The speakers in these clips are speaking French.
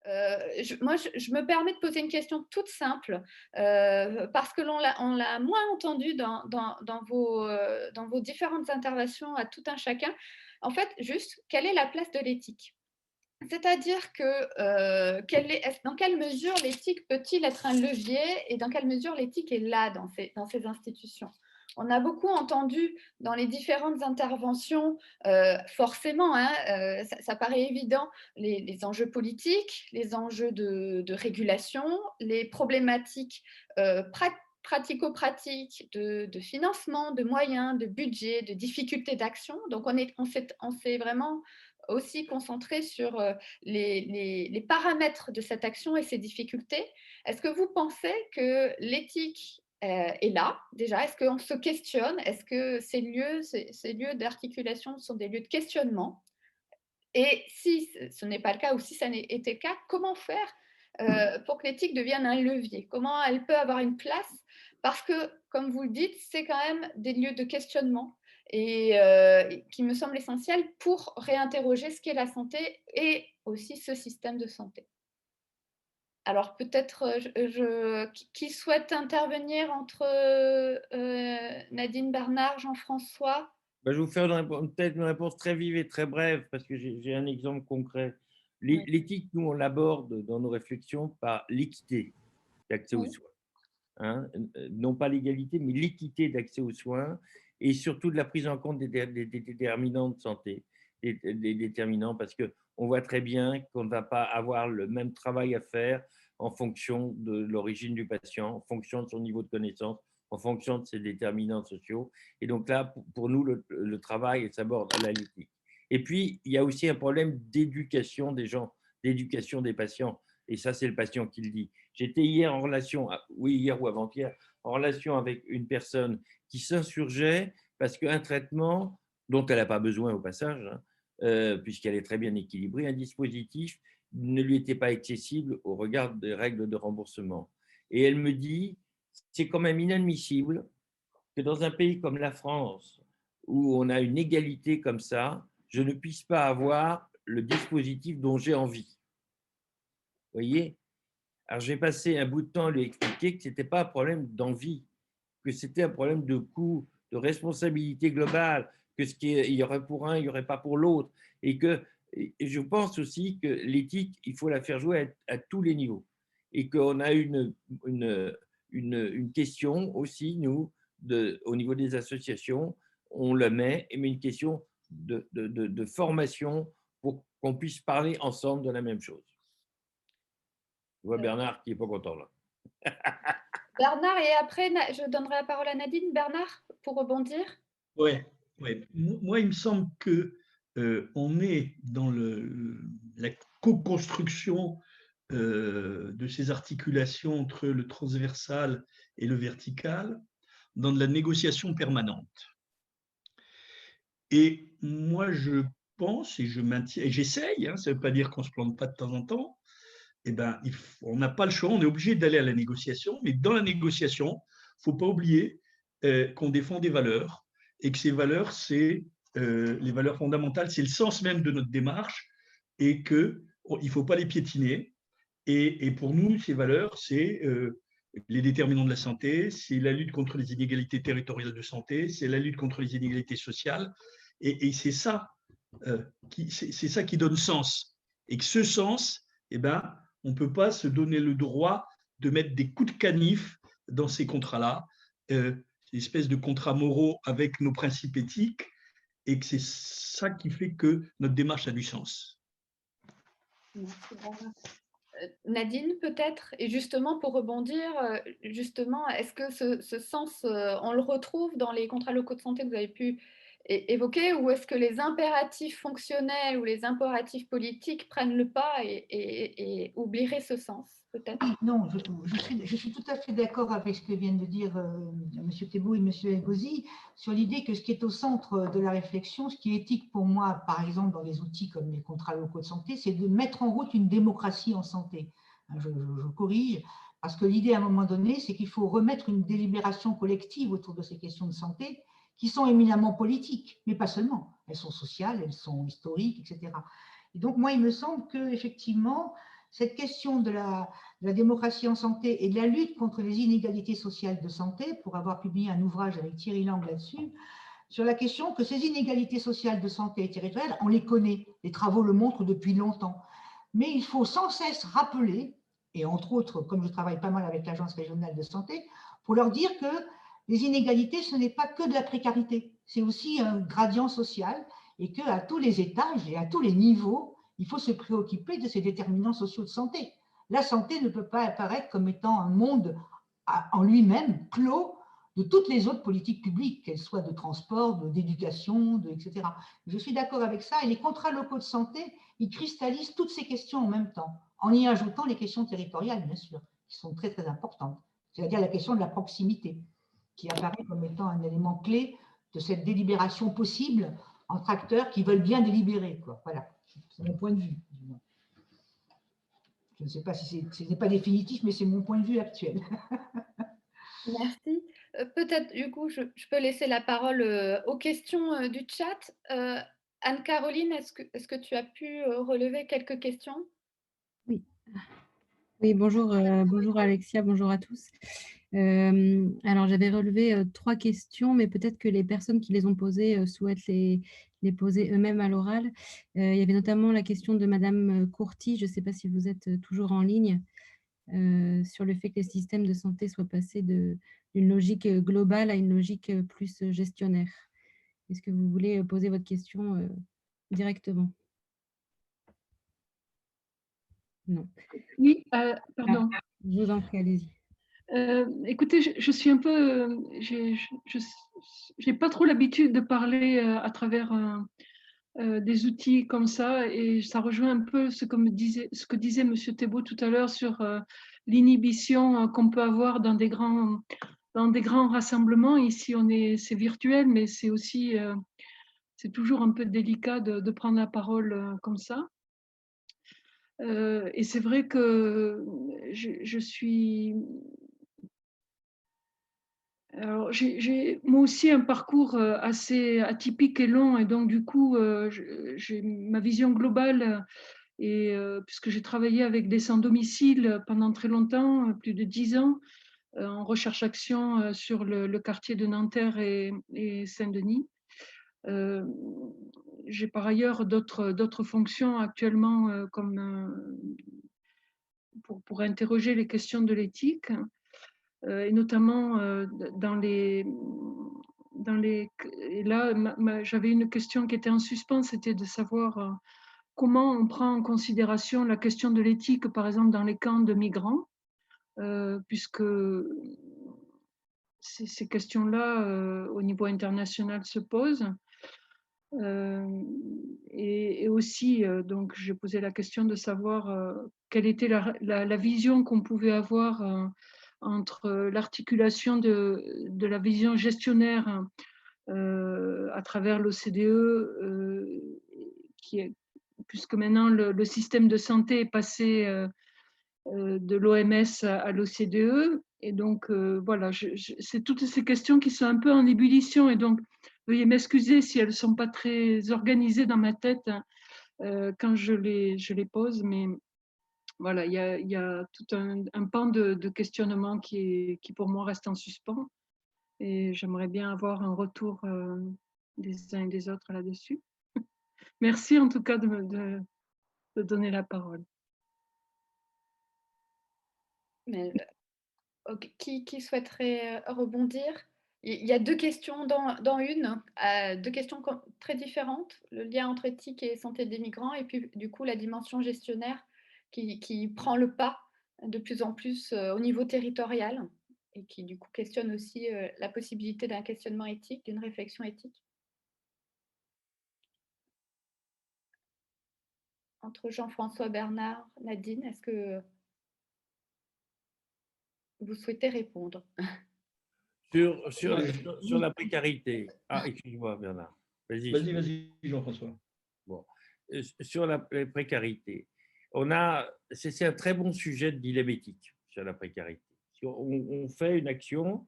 Je me permets de poser une question toute simple, parce que on l'a moins entendu dans vos différentes interventions à tout un chacun. En fait, juste, quelle est la place de l'éthique? C'est-à-dire que, dans quelle mesure l'éthique peut-il être un levier et dans quelle mesure l'éthique est là dans ces institutions? On a beaucoup entendu dans les différentes interventions, forcément, hein, ça paraît évident, les enjeux politiques, les enjeux de régulation, les problématiques pratico-pratiques de financement, de moyens, de budget, de difficultés d'action. Donc on s'est vraiment aussi concentré sur les paramètres de cette action et ses difficultés. Est-ce que vous pensez que l'éthique est là déjà? Est-ce qu'on se questionne? Est-ce que ces lieux d'articulation sont des lieux de questionnement? Et si ce n'est pas le cas ou si ça était le cas, comment faire pour que l'éthique devienne un levier? Comment elle peut avoir une place? Parce que, comme vous le dites, c'est quand même des lieux de questionnement et qui me semblent essentiels pour réinterroger ce qu'est la santé et aussi ce système de santé. Alors peut-être, qui souhaite intervenir entre Nadine Bernard, Jean-François? Bah, je vais vous faire peut-être une réponse très vive et très brève parce que j'ai un exemple concret. Oui, L'éthique, nous, on l'aborde dans nos réflexions par l'équité d'accès aux oui, soins, hein. Non pas l'égalité, mais l'équité d'accès aux soins et surtout de la prise en compte des déterminants de santé, des déterminants parce qu'on voit très bien qu'on ne va pas avoir le même travail à faire en fonction de l'origine du patient, en fonction de son niveau de connaissance, en fonction de ses déterminants sociaux. Et donc là, pour nous, le travail s'aborde à la l'éthique. Et puis, il y a aussi un problème d'éducation des gens, d'éducation des patients. Et ça, c'est le patient qui le dit. J'étais hier en relation, oui, hier ou avant-hier, en relation avec une personne qui s'insurgeait parce qu'un traitement dont elle n'a pas besoin au passage, hein, puisqu'elle est très bien équilibrée, un dispositif ne lui était pas accessible au regard des règles de remboursement. Et elle me dit, c'est quand même inadmissible que dans un pays comme la France, où on a une égalité comme ça, je ne puisse pas avoir le dispositif dont j'ai envie. Vous voyez? Alors, j'ai passé un bout de temps à lui expliquer que ce n'était pas un problème d'envie, que c'était un problème de coût, de responsabilité globale, que ce qui il y aurait pour un, il n'y aurait pas pour l'autre. Et je pense aussi que l'éthique, il faut la faire jouer à tous les niveaux. Et qu'on a une, une question aussi, nous, au niveau des associations, on le met, mais une question de formation pour qu'on puisse parler ensemble de la même chose. Je vois Bernard qui n'est pas content là. Bernard et après je donnerai la parole à Nadine. Bernard, pour rebondir? Ouais, ouais. Moi, il me semble que on est dans la co-construction de ces articulations entre le transversal et le vertical, dans de la négociation permanente. Et moi, je pense et je maintiens, et j'essaye, hein, ça ne veut pas dire qu'on ne se plante pas de temps en temps, eh ben, on n'a pas le choix, on est obligé d'aller à la négociation, mais dans la négociation, il ne faut pas oublier qu'on défend des valeurs et que ces valeurs, c'est les valeurs fondamentales, c'est le sens même de notre démarche et qu'il ne faut pas les piétiner. Et pour nous, ces valeurs, c'est les déterminants de la santé, c'est la lutte contre les inégalités territoriales de santé, c'est la lutte contre les inégalités sociales. Et c'est ça, c'est ça qui donne sens. Et que ce sens, eh ben, on ne peut pas se donner le droit de mettre des coups de canif dans ces contrats-là, une espèce de contrats moraux avec nos principes éthiques, et que c'est ça qui fait que notre démarche a du sens. Merci Bernard. Nadine, peut-être? Et justement, pour rebondir, justement, est-ce que ce sens, on le retrouve dans les contrats locaux de santé que vous avez pu évoquer, ou est-ce que les impératifs fonctionnels ou les impératifs politiques prennent le pas et oublieraient ce sens, peut-être? Oui, non, je suis tout à fait d'accord avec ce que viennent de dire M. Thébault et M. Elgozi sur l'idée que ce qui est au centre de la réflexion, ce qui est éthique pour moi, par exemple dans les outils comme les contrats locaux de santé, c'est de mettre en route une démocratie en santé. Je corrige, parce que l'idée à un moment donné, c'est qu'il faut remettre une délibération collective autour de ces questions de santé qui sont éminemment politiques, mais pas seulement. Elles sont sociales, elles sont historiques, etc. Et donc moi, il me semble qu'effectivement, cette question de la démocratie en santé et de la lutte contre les inégalités sociales de santé, pour avoir publié un ouvrage avec Thierry Lang là-dessus, sur la question que ces inégalités sociales de santé et territoriales, on les connaît, les travaux le montrent depuis longtemps, mais il faut sans cesse rappeler, et entre autres, comme je travaille pas mal avec l'Agence régionale de santé, pour leur dire que les inégalités, ce n'est pas que de la précarité, c'est aussi un gradient social et qu'à tous les étages et à tous les niveaux, il faut se préoccuper de ces déterminants sociaux de santé. La santé ne peut pas apparaître comme étant un monde en lui-même clos de toutes les autres politiques publiques, qu'elles soient de transport, d'éducation, etc. Je suis d'accord avec ça, et les contrats locaux de santé, ils cristallisent toutes ces questions en même temps, en y ajoutant les questions territoriales, bien sûr, qui sont très, très importantes. C'est-à-dire la question de la proximité, qui apparaît comme étant un élément clé de cette délibération possible entre acteurs qui veulent bien délibérer, quoi. Voilà, c'est mon point de vue. Je ne sais pas si ce n'est pas définitif, mais c'est mon point de vue actuel. Merci. Peut-être, du coup, je peux laisser la parole aux questions du chat. Anne-Caroline, est-ce que tu as pu relever quelques questions? Oui. Oui, bonjour, bonjour Alexia, bonjour à tous. Alors, j'avais relevé 3 questions, mais peut-être que les personnes qui les ont posées souhaitent les poser eux-mêmes à l'oral. Il y avait notamment la question de Madame Courty, je ne sais pas si vous êtes toujours en ligne, sur le fait que les systèmes de santé soient passés d'une logique globale à une logique plus gestionnaire. Est-ce que vous voulez poser votre question directement? Non. Oui, pardon. Je vous en prie, allez-y. Écoutez, je suis un peu, j'ai pas trop l'habitude de parler à travers des outils comme ça, et ça rejoint un peu ce que disait Monsieur Thébault tout à l'heure sur l'inhibition qu'on peut avoir dans des grands rassemblements. Ici, c'est virtuel, mais c'est aussi, c'est toujours un peu délicat de prendre la parole comme ça. Et c'est vrai que je suis... Alors, j'ai moi aussi un parcours assez atypique et long, et donc du coup, j'ai ma vision globale, et puisque j'ai travaillé avec des sans-domicile pendant très longtemps, plus de 10 ans, en recherche-action sur le quartier de Nanterre et Saint-Denis. J'ai par ailleurs d'autres fonctions actuellement pour interroger les questions de l'éthique, et notamment et là, j'avais une question qui était en suspens, c'était de savoir comment on prend en considération la question de l'éthique, par exemple dans les camps de migrants, puisque ces questions-là, au niveau international, se posent. Et aussi, donc, j'ai posé la question de savoir quelle était la vision qu'on pouvait avoir entre l'articulation de la vision gestionnaire à travers l'OCDE, puisque maintenant le système de santé est passé de l'OMS à l'OCDE. Et donc, voilà, c'est toutes ces questions qui sont un peu en ébullition, et donc, veuillez m'excuser si elles ne sont pas très organisées dans ma tête quand je les pose, mais voilà, il y a tout un pan de questionnement qui pour moi reste en suspens, et j'aimerais bien avoir un retour des uns et des autres là-dessus. Merci en tout cas de donner la parole. Mais, qui souhaiterait rebondir? Il y a 2 questions dans une, 2 questions très différentes, le lien entre éthique et santé des migrants, et puis du coup la dimension gestionnaire qui prend le pas de plus en plus au niveau territorial, et qui du coup questionne aussi la possibilité d'un questionnement éthique, d'une réflexion éthique. Entre Jean-François, Bernard, Nadine, est-ce que vous souhaitez répondre? Sur la précarité. Ah, excuse-moi, Bernard. Vas-y, Jean-François. Bon. Sur la précarité, c'est un très bon sujet de dilemme éthique sur la précarité. On fait une action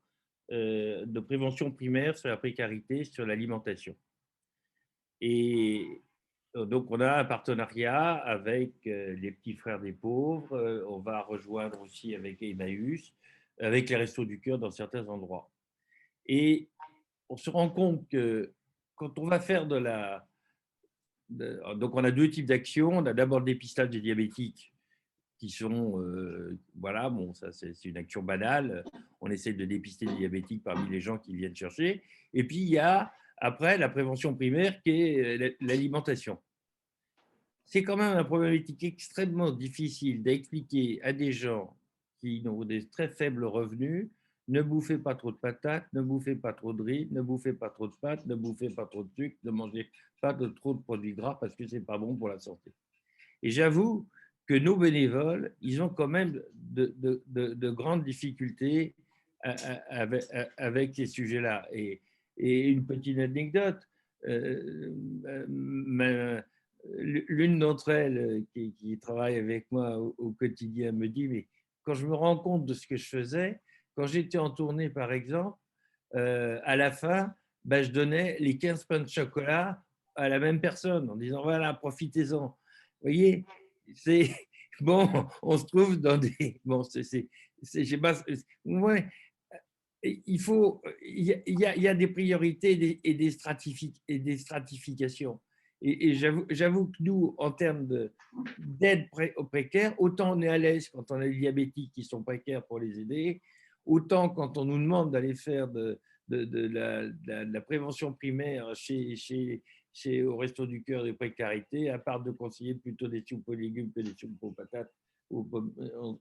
de prévention primaire sur la précarité, sur l'alimentation. Et Donc, on a un partenariat avec les petits frères des pauvres. On va rejoindre aussi avec Emmaüs, avec les Restos du Cœur dans certains endroits. Et on se rend compte que quand on va faire donc, on a deux types d'actions. On a d'abord le dépistage des diabétiques qui sont, voilà, bon, ça c'est une action banale. On essaie de dépister les diabétiques parmi les gens qui viennent chercher. Et puis, il y a après la prévention primaire qui est l'alimentation. C'est quand même un problématique extrêmement difficile d'expliquer à des gens qui ont des très faibles revenus: ne bouffez pas trop de patates, ne bouffez pas trop de riz, ne bouffez pas trop de pâtes, ne bouffez pas trop de sucre, ne mangez pas trop de produits gras parce que ce n'est pas bon pour la santé. Et j'avoue que nos bénévoles, ils ont quand même de grandes difficultés avec ces sujets-là. Et une petite anecdote, l'une d'entre elles qui travaille avec moi au quotidien me dit: mais quand je me rends compte de ce que je faisais, quand j'étais en tournée par exemple, à la fin, je donnais les 15 pains de chocolat à la même personne en disant: voilà, profitez-en. Vous voyez, c'est bon, on se trouve dans des. Bon, je sais pas. Ouais, il y a des priorités et des stratifications. Et j'avoue que nous, en termes d'aide aux précaires, autant on est à l'aise quand on a des diabétiques qui sont précaires pour les aider, autant quand on nous demande d'aller faire de la prévention primaire au Resto du Cœur de précarité, à part de conseiller plutôt des soupes aux légumes que des soupes aux patates, on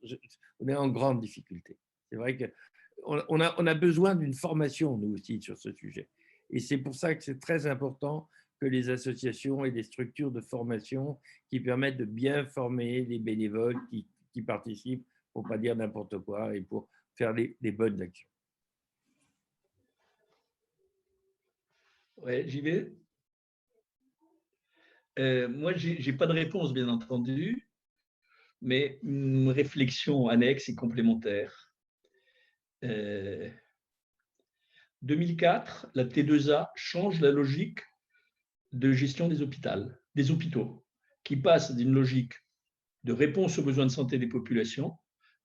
est en grande difficulté. C'est vrai qu'on a besoin d'une formation, nous aussi, sur ce sujet. Et c'est pour ça que c'est très important que les associations et les structures de formation qui permettent de bien former les bénévoles qui participent, pour ne pas dire n'importe quoi, et pour faire les bonnes actions. Ouais, j'y vais. Moi, je n'ai pas de réponse, bien entendu, mais une réflexion annexe et complémentaire. 2004, la T2A change la logique de gestion des hôpitaux, qui passe d'une logique de réponse aux besoins de santé des populations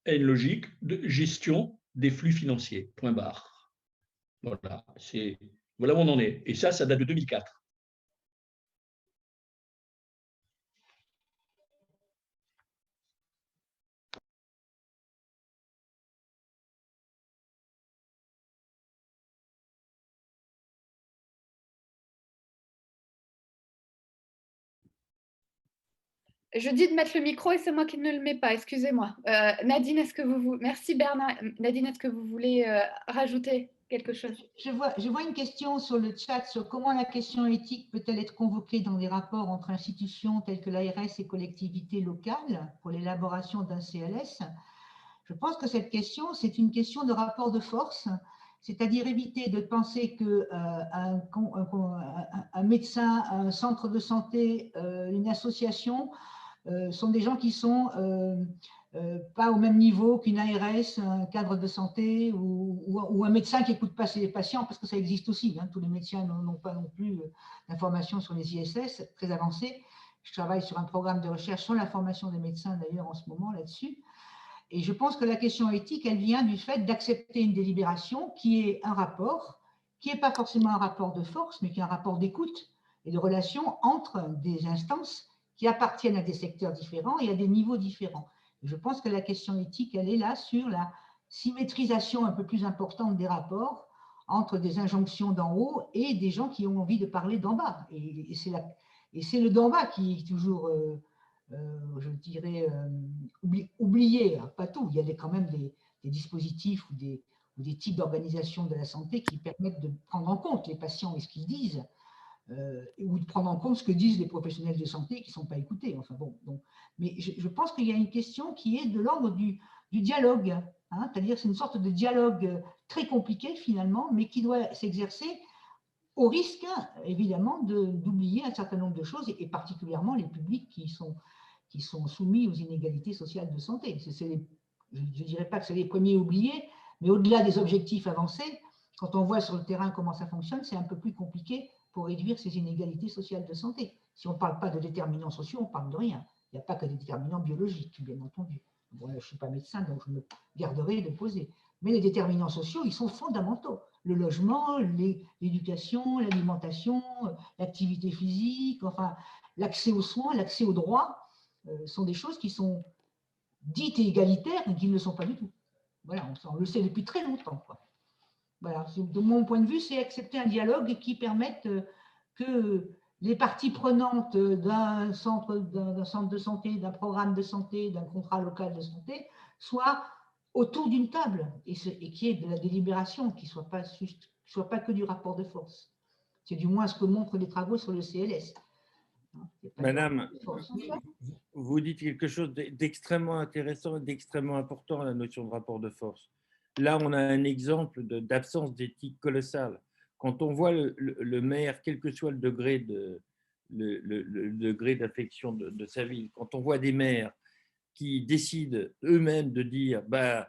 à une logique de gestion des flux financiers. Point barre. Voilà, voilà où on en est. Et ça date de 2004. Je dis de mettre le micro et c'est moi qui ne le mets pas, excusez-moi. Nadine, merci Bernard. Nadine, est-ce que vous voulez rajouter quelque chose? Je vois une question sur le chat sur comment la question éthique peut-elle être convoquée dans des rapports entre institutions telles que l'ARS et collectivités locales pour l'élaboration d'un CLS. Je pense que cette question, c'est une question de rapport de force, c'est-à-dire éviter de penser qu'un médecin, un centre de santé, une association sont des gens qui sont pas au même niveau qu'une ARS, un cadre de santé ou un médecin qui n'écoute pas ses patients, parce que ça existe aussi. Hein, tous les médecins n'ont pas non plus d'informations sur les ISS très avancées. Je travaille sur un programme de recherche sur la formation des médecins d'ailleurs en ce moment là-dessus. Et je pense que la question éthique, elle vient du fait d'accepter une délibération qui est un rapport, qui n'est pas forcément un rapport de force, mais qui est un rapport d'écoute et de relation entre des instances qui appartiennent à des secteurs différents et à des niveaux différents. Et je pense que la question éthique, elle est là sur la symétrisation un peu plus importante des rapports entre des injonctions d'en haut et des gens qui ont envie de parler d'en bas. Et c'est le d'en bas qui est toujours... je dirais, oublié, pas tout. Il y a quand même des dispositifs ou des types d'organisation de la santé qui permettent de prendre en compte les patients et ce qu'ils disent, ou de prendre en compte ce que disent les professionnels de santé qui ne sont pas écoutés. Enfin, bon, donc, mais je pense qu'il y a une question qui est de l'ordre du dialogue, hein, c'est-à-dire c'est une sorte de dialogue très compliqué finalement, mais qui doit s'exercer au risque, évidemment, d'oublier un certain nombre de choses, et particulièrement les publics qui sont soumis aux inégalités sociales de santé. Je ne dirais pas que c'est les premiers oubliés, mais au-delà des objectifs avancés, quand on voit sur le terrain comment ça fonctionne, c'est un peu plus compliqué pour réduire ces inégalités sociales de santé. Si on ne parle pas de déterminants sociaux, on ne parle de rien. Il n'y a pas que des déterminants biologiques, bien entendu. Bon, je ne suis pas médecin, donc je me garderai de poser. Mais les déterminants sociaux, ils sont fondamentaux. Le logement, l'éducation, l'alimentation, l'activité physique, enfin, l'accès aux soins, l'accès aux droits, sont des choses qui sont dites égalitaires, mais qui ne le sont pas du tout. Voilà, on le sait depuis très longtemps, quoi. Voilà, de mon point de vue, c'est accepter un dialogue qui permette que les parties prenantes d'un centre de santé, d'un programme de santé, d'un contrat local de santé soient autour d'une table et qu'il y ait de la délibération, qui ne soit pas que du rapport de force. C'est du moins ce que montrent les travaux sur le CLS. Madame, vous dites quelque chose d'extrêmement intéressant et d'extrêmement important, la notion de rapport de force. Là, on a un exemple d'absence d'éthique colossale. Quand on voit le maire, quel que soit le degré d'affection de sa ville, quand on voit des maires qui décident eux-mêmes de dire bah,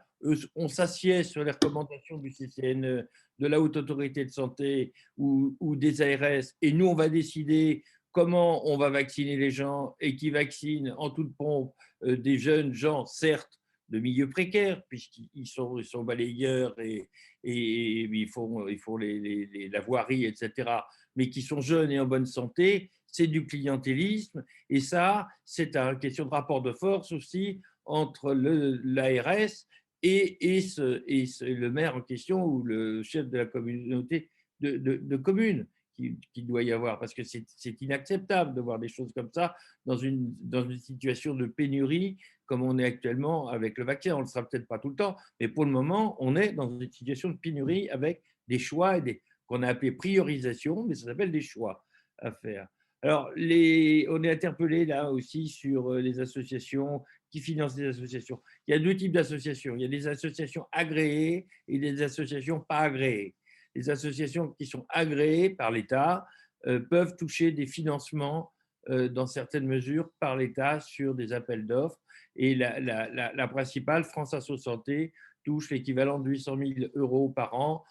on s'assied sur les recommandations du CCNE, de la Haute Autorité de Santé ou des ARS, et nous, on va décider comment on va vacciner les gens et qui vaccine en toute pompe des jeunes gens, certes, de milieux précaires, puisqu'ils sont balayeurs et ils font la voirie, etc., mais qui sont jeunes et en bonne santé, c'est du clientélisme. Et ça, c'est une question de rapport de force aussi entre l'ARS et le maire en question ou le chef de la communauté de communes qu'il doit y avoir, parce que c'est inacceptable de voir des choses comme ça dans une situation de pénurie comme on est actuellement avec le vaccin. On ne le sera peut-être pas tout le temps, mais pour le moment, on est dans une situation de pénurie avec des choix qu'on a appelé priorisation, mais ça s'appelle des choix à faire. Alors, on est interpellé là aussi sur les associations qui financent des associations. Il y a deux types d'associations. Il y a des associations agréées et des associations pas agréées. Les associations qui sont agréées par l'État peuvent toucher des financements dans certaines mesures par l'État sur des appels d'offres. Et la principale, France Asso Santé, touche l'équivalent de 800 000 € par an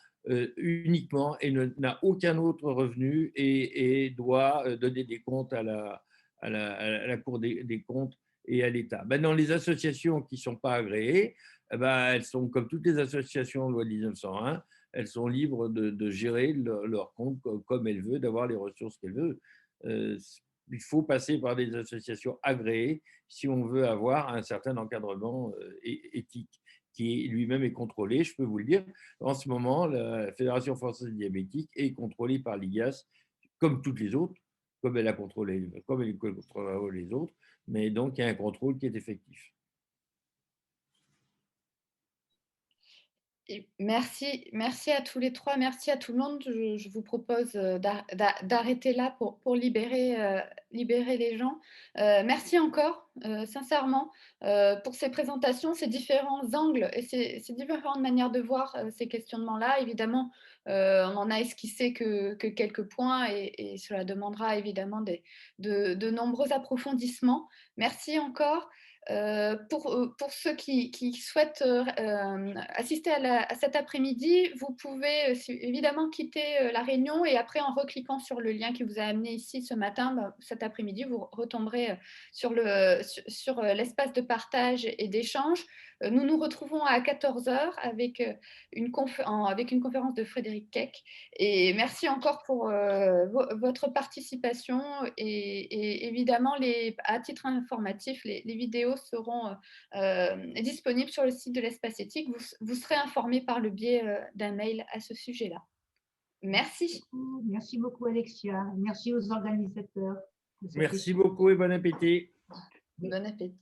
uniquement et n'a aucun autre revenu et doit donner des comptes à la Cour des comptes et à l'État. Dans les associations qui ne sont pas agréées, elles sont comme toutes les associations loi 1901, elles sont libres de gérer leur compte comme elles veulent, d'avoir les ressources qu'elles veulent. Il faut passer par des associations agréées si on veut avoir un certain encadrement éthique qui lui-même est contrôlé. Je peux vous le dire, en ce moment, la Fédération française diabétique est contrôlée par l'IGAS, comme toutes les autres, comme elle contrôle les autres, mais donc il y a un contrôle qui est effectif. Et merci à tous les trois, merci à tout le monde. Je vous propose d'arrêter là pour libérer les gens. Merci encore, sincèrement, pour ces présentations, ces différents angles et ces différentes manières de voir ces questionnements-là. Évidemment, on en a esquissé que quelques points et cela demandera évidemment de nombreux approfondissements. Merci encore. Pour ceux qui souhaitent assister à cet après-midi, vous pouvez évidemment quitter la réunion et après, en recliquant sur le lien qui vous a amené ici ce matin, cet après-midi, vous retomberez sur l'espace de partage et d'échange. Nous nous retrouvons à 14 h avec une conférence de Frédéric Keck. Et merci encore pour votre participation. Et évidemment, à titre informatif, les vidéos seront disponibles sur le site de l'Espace Éthique. Vous serez informés par le biais d'un mail à ce sujet-là. Merci. Merci beaucoup, Alexia. Merci aux organisateurs. Merci beaucoup et bon appétit. Bon appétit.